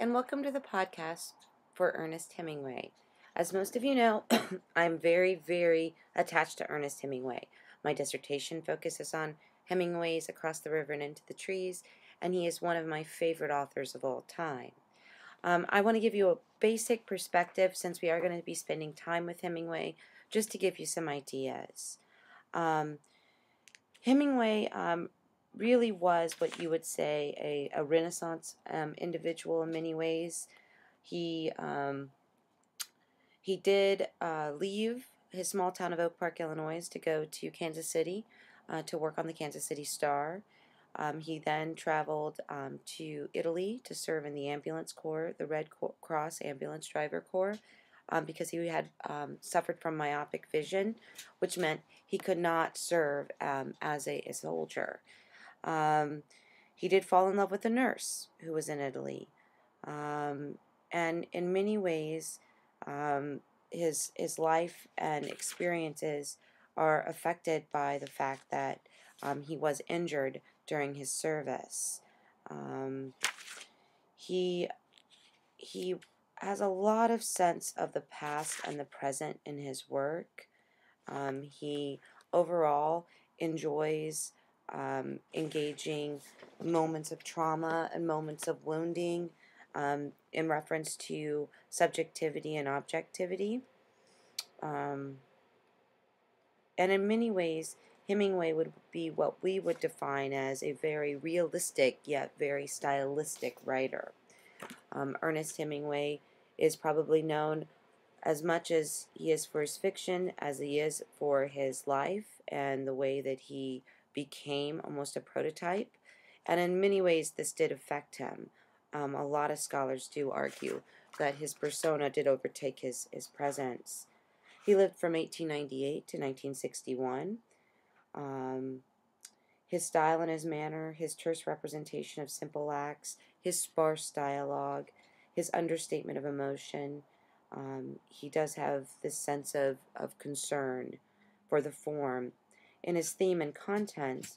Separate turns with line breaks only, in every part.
and welcome to the podcast for Ernest Hemingway. As most of you know, I'm very, very attached to Ernest Hemingway. My dissertation focuses on Hemingway's Across the River and Into the Trees, and he is one of my favorite authors of all time. I want to give you a basic perspective since we are going to be spending time with Hemingway, just to give you some ideas. Hemingway really was what you would say a Renaissance individual in many ways. He did leave his small town of Oak Park, Illinois, to go to Kansas City to work on the Kansas City Star. He then traveled to Italy to serve in the ambulance corps, the Red Cross Ambulance Driver Corps, because he had suffered from myopic vision, which meant he could not serve as a soldier. He did fall in love with a nurse who was in Italy, and in many ways, his life and experiences are affected by the fact that he was injured during his service. He has a lot of sense of the past and the present in his work. He overall enjoys engaging moments of trauma and moments of wounding in reference to subjectivity and objectivity. And in many ways, Hemingway would be what we would define as a very realistic yet very stylistic writer. Ernest Hemingway is probably known as much as he is for his fiction as he is for his life and the way that he became almost a prototype. And in many ways, this did affect him. A lot of scholars do argue that his persona did overtake his presence. He lived from 1898 to 1961. His style and his manner, his terse representation of simple acts, his sparse dialogue, his understatement of emotion. He does have this sense of concern for the form. In his theme and content,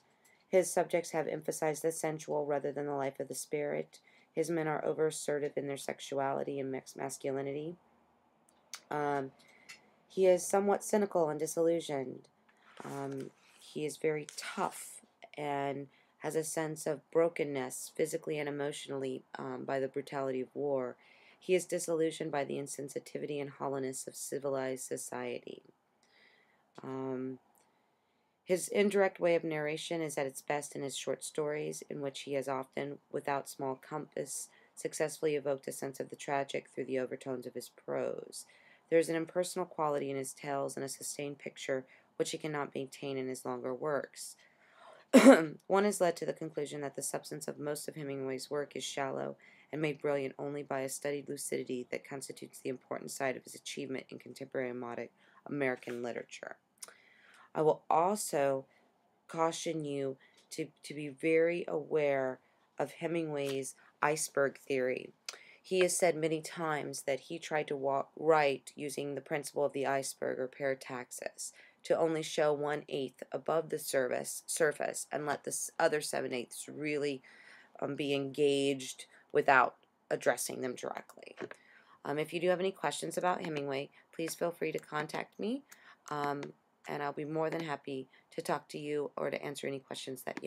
his subjects have emphasized the sensual rather than the life of the spirit. His men are over-assertive in their sexuality and mixed masculinity. He is somewhat cynical and disillusioned. He is very tough and has a sense of brokenness, physically and emotionally, by the brutality of war. He is disillusioned by the insensitivity and hollowness of civilized society. His indirect way of narration is at its best in his short stories, in which he has often, without small compass, successfully evoked a sense of the tragic through the overtones of his prose. There is an impersonal quality in his tales and a sustained picture which he cannot maintain in his longer works. One has led to the conclusion that the substance of most of Hemingway's work is shallow and made brilliant only by a studied lucidity that constitutes the important side of his achievement in contemporary American literature. I will also caution you to be very aware of Hemingway's iceberg theory. He has said many times that he tried to write using the principle of the iceberg or parataxis, to only show 1/8 above the surface and let the other 7/8 really be engaged without addressing them directly. If you do have any questions about Hemingway, please feel free to contact me, and I'll be more than happy to talk to you or to answer any questions that you have.